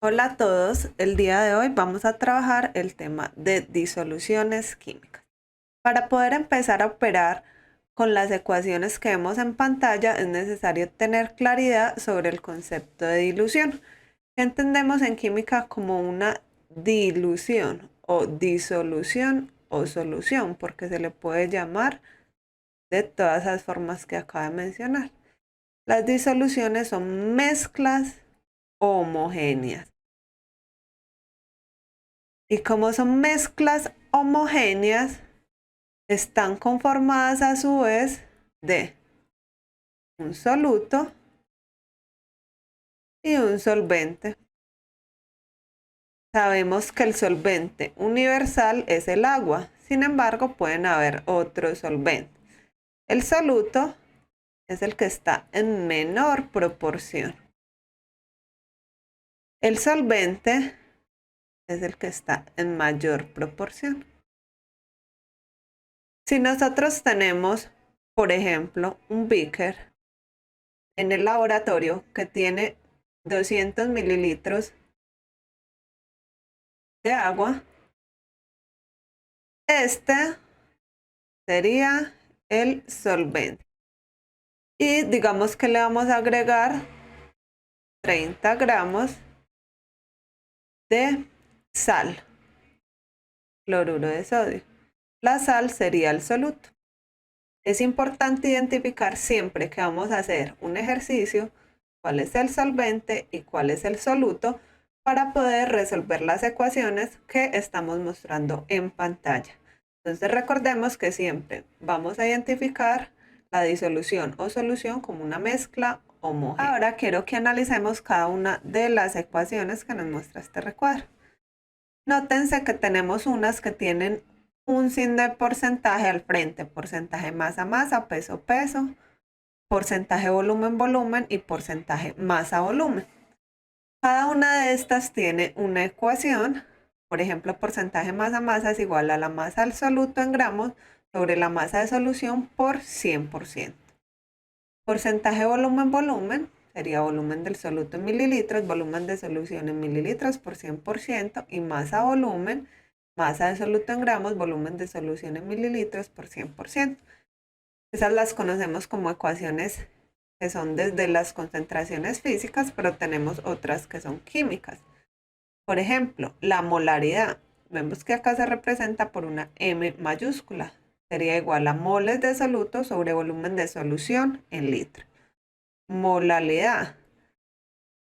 Hola a todos, el día de hoy vamos a trabajar el tema de disoluciones químicas. Para poder empezar a operar con las ecuaciones que vemos en pantalla es necesario tener claridad sobre el concepto de dilución, que entendemos en química como una dilución o disolución o solución, porque se le puede llamar de todas las formas que acabo de mencionar. Las disoluciones son mezclas homogéneas. Y como son mezclas homogéneas, están conformadas a su vez de un soluto y un solvente. Sabemos que el solvente universal es el agua, sin embargo pueden haber otros solventes. El soluto es el que está en menor proporción. El solvente es el que está en mayor proporción. Si nosotros tenemos, por ejemplo, un beaker en el laboratorio que tiene 200 mililitros de agua, este sería el solvente. Y digamos que le vamos a agregar 30 gramos de sal, cloruro de sodio. La sal sería el soluto. Es importante identificar siempre que vamos a hacer un ejercicio cuál es el solvente y cuál es el soluto para poder resolver las ecuaciones que estamos mostrando en pantalla. Entonces recordemos que siempre vamos a identificar la disolución o solución como una mezcla homogénea. Ahora quiero que analicemos cada una de las ecuaciones que nos muestra este recuadro. Nótense que tenemos unas que tienen un signo de porcentaje al frente, porcentaje masa-masa, peso-peso, porcentaje volumen-volumen y porcentaje masa-volumen. Cada una de estas tiene una ecuación, por ejemplo, porcentaje masa-masa es igual a la masa absoluta en gramos sobre la masa de solución por 100%. Porcentaje volumen-volumen sería volumen del soluto en mililitros, volumen de solución en mililitros por 100% y masa-volumen, masa de soluto en gramos, volumen de solución en mililitros por 100%. Esas las conocemos como ecuaciones que son desde las concentraciones físicas, pero tenemos otras que son químicas. Por ejemplo, la molaridad. Vemos que acá se representa por una M mayúscula. Sería igual a moles de soluto sobre volumen de solución en litro. Molalidad.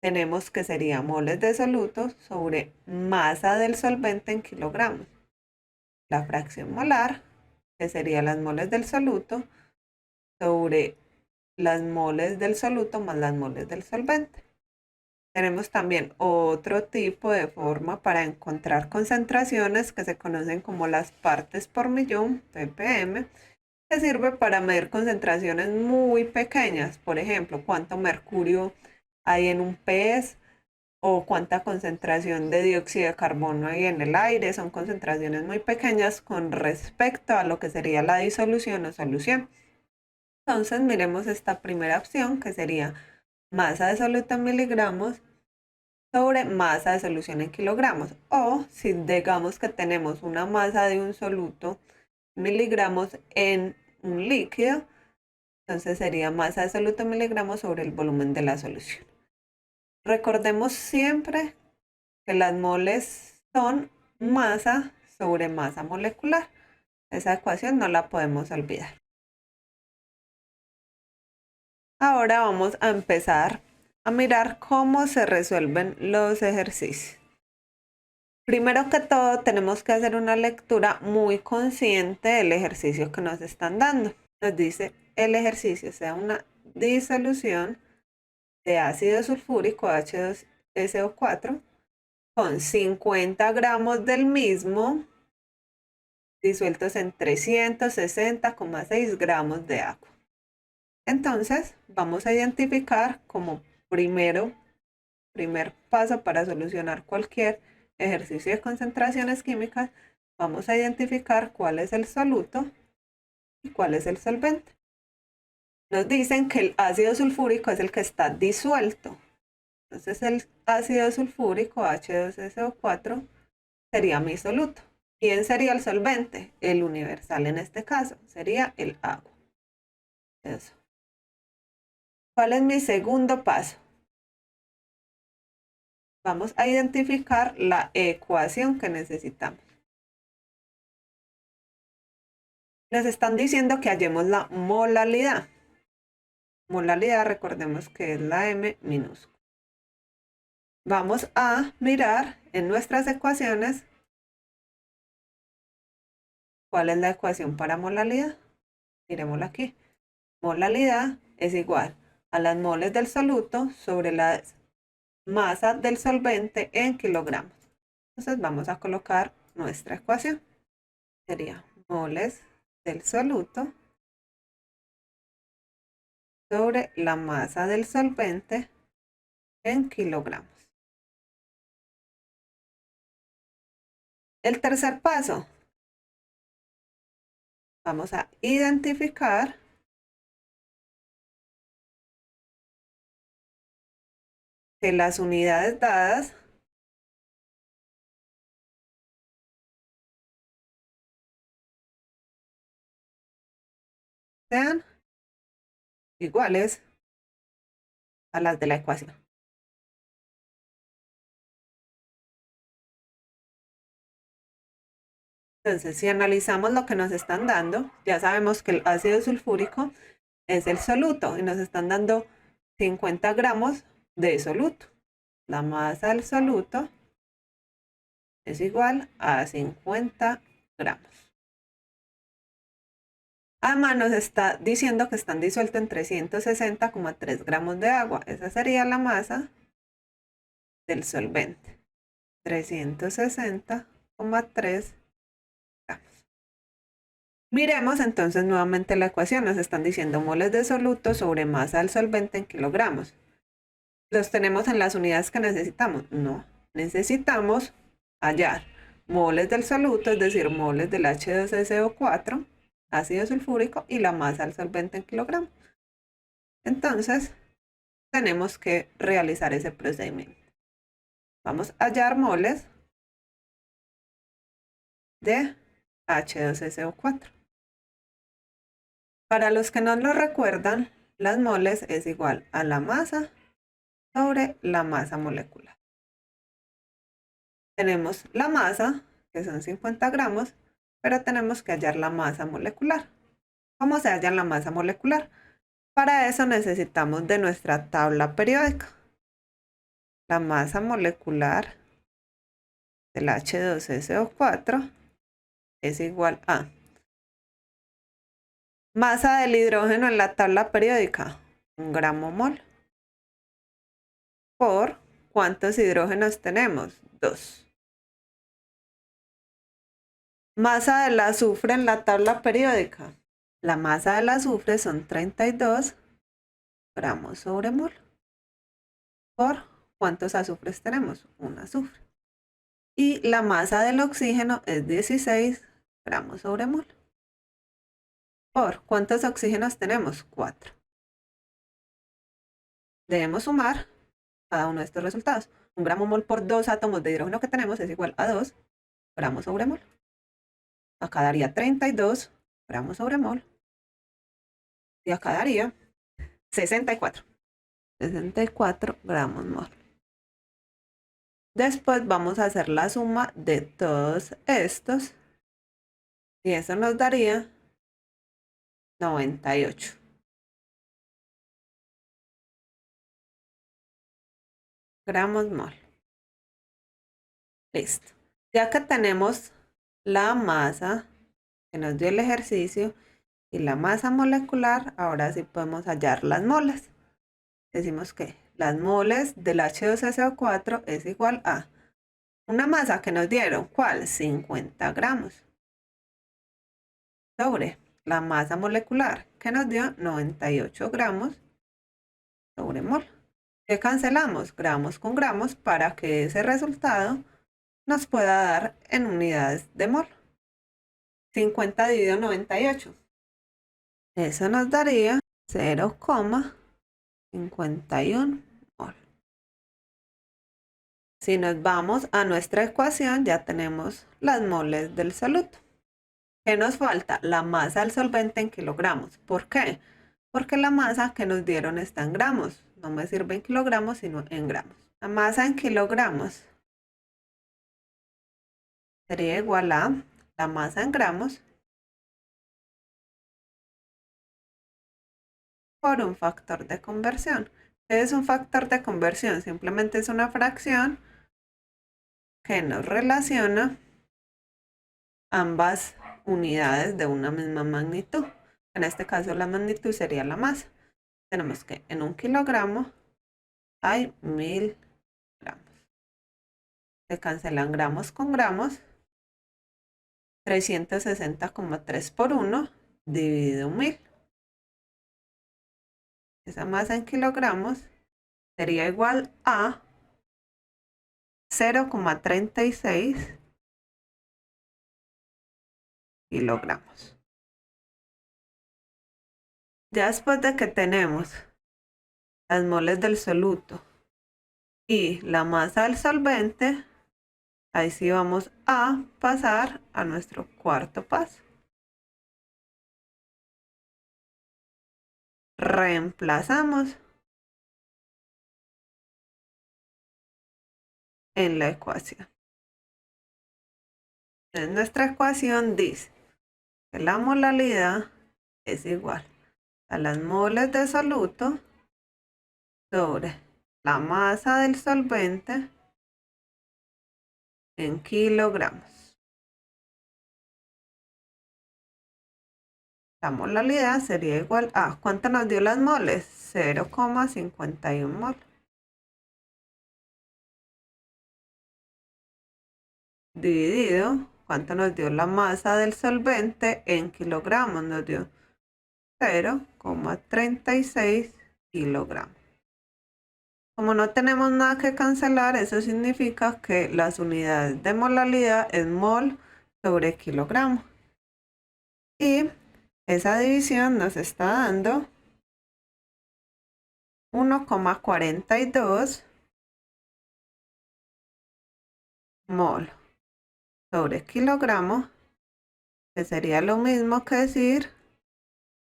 Tenemos que sería moles de soluto sobre masa del solvente en kilogramos. La fracción molar, que sería las moles del soluto sobre las moles del soluto más las moles del solvente. Tenemos también otro tipo de forma para encontrar concentraciones que se conocen como las partes por millón, ppm, que sirve para medir concentraciones muy pequeñas. Por ejemplo, cuánto mercurio hay en un pez o cuánta concentración de dióxido de carbono hay en el aire. Son concentraciones muy pequeñas con respecto a lo que sería la disolución o solución. Entonces miremos esta primera opción que sería masa de soluto en miligramos sobre masa de solución en kilogramos. O si digamos que tenemos una masa de un soluto miligramos en un líquido, entonces sería masa de soluto en miligramos sobre el volumen de la solución. Recordemos siempre que las moles son masa sobre masa molecular. Esa ecuación no la podemos olvidar. Ahora vamos a empezar a mirar cómo se resuelven los ejercicios. Primero que todo, tenemos que hacer una lectura muy consciente del ejercicio que nos están dando. Nos dice el ejercicio sea una disolución de ácido sulfúrico H2SO4 con 50 gramos del mismo disueltos en 360,6 gramos de agua. Entonces, vamos a identificar como primer paso para solucionar cualquier ejercicio de concentraciones químicas, vamos a identificar cuál es el soluto y cuál es el solvente. Nos dicen que el ácido sulfúrico es el que está disuelto. Entonces el ácido sulfúrico H2SO4 sería mi soluto. ¿Quién sería el solvente? El universal en este caso, sería el agua. Eso. ¿Cuál es mi segundo paso? Vamos a identificar la ecuación que necesitamos. Nos están diciendo que hallemos la molalidad. Molalidad, recordemos que es la M minúscula. Vamos a mirar en nuestras ecuaciones cuál es la ecuación para molalidad. Miremosla aquí. Molalidad es igual a las moles del soluto sobre la masa del solvente en kilogramos. Entonces vamos a colocar nuestra ecuación. Sería moles del soluto sobre la masa del solvente en kilogramos. El tercer paso. Vamos a identificar que las unidades dadas sean iguales a las de la ecuación. Entonces, si analizamos lo que nos están dando, ya sabemos que el ácido sulfúrico es el soluto y nos están dando 50 gramos de soluto. La masa del soluto es igual a 50 gramos. Además nos está diciendo que están disueltos en 360,3 gramos de agua. Esa sería la masa del solvente. 360,3 gramos. Miremos entonces nuevamente la ecuación. Nos están diciendo moles de soluto sobre masa del solvente en kilogramos. ¿Los tenemos en las unidades que necesitamos? No. Necesitamos hallar moles del soluto, es decir, moles del H2SO4, ácido sulfúrico, y la masa del solvente en kilogramos. Entonces, tenemos que realizar ese procedimiento. Vamos a hallar moles de H2SO4. Para los que no lo recuerdan, las moles es igual a la masa sobre la masa molecular. Tenemos la masa, que son 50 gramos, pero tenemos que hallar la masa molecular. ¿Cómo se halla la masa molecular? Para eso necesitamos de nuestra tabla periódica. La masa molecular del H2SO4 es igual a masa del hidrógeno en la tabla periódica, 1 gramo mol, por ¿cuántos hidrógenos tenemos? 2. Masa del azufre en la tabla periódica. La masa del azufre son 32 gramos sobre mol. ¿Por cuántos azufres tenemos? 1 azufre. Y la masa del oxígeno es 16 gramos sobre mol. ¿Por cuántos oxígenos tenemos? 4. Debemos sumar cada uno de estos resultados. 1 gramo mol por 2 átomos de hidrógeno que tenemos es igual a 2 gramos sobre mol. Acá daría 32 gramos sobre mol. Y acá daría 64. 64 gramos mol. Después vamos a hacer la suma de todos estos. Y eso nos daría 98. Gramos mol. Listo. Ya que tenemos la masa que nos dio el ejercicio y la masa molecular, ahora sí podemos hallar las moles. Decimos que las moles del H2SO4 es igual a una masa que nos dieron, ¿cuál? 50 gramos. Sobre la masa molecular que nos dio 98 gramos sobre mol. ¿Qué cancelamos? Gramos con gramos para que ese resultado nos pueda dar en unidades de mol. 50 dividido 98. Eso nos daría 0,51 mol. Si nos vamos a nuestra ecuación, ya tenemos las moles del soluto. ¿Qué nos falta? La masa del solvente en kilogramos. ¿Por qué? Porque la masa que nos dieron está en gramos. No me sirve en kilogramos, sino en gramos. La masa en kilogramos sería igual a la masa en gramos por un factor de conversión. ¿Qué es un factor de conversión? Simplemente es una fracción que nos relaciona ambas unidades de una misma magnitud. En este caso la magnitud sería la masa. Tenemos que en un kilogramo hay 1000 gramos. Se cancelan gramos con gramos. 360,3 por 1 dividido 1000. Esa masa en kilogramos sería igual a 0,36 kilogramos. Ya después de que tenemos las moles del soluto y la masa del solvente, ahí sí vamos a pasar a nuestro cuarto paso. Reemplazamos en la ecuación. Entonces nuestra ecuación dice que la molalidad es igual a las moles de soluto sobre la masa del solvente en kilogramos. La molalidad sería igual a, ¿cuánto nos dio las moles? 0,51 mol. Dividido, ¿cuánto nos dio la masa del solvente en kilogramos? Nos dio 0,36 kilogramos. Como no tenemos nada que cancelar, eso significa que las unidades de molalidad es mol sobre kilogramo. Y esa división nos está dando 1,42 mol sobre kilogramo, que sería lo mismo que decir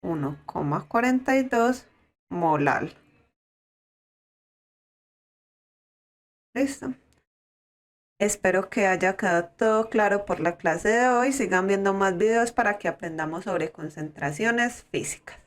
1,42 molal. Listo. Espero que haya quedado todo claro por la clase de hoy. Sigan viendo más videos para que aprendamos sobre concentraciones físicas.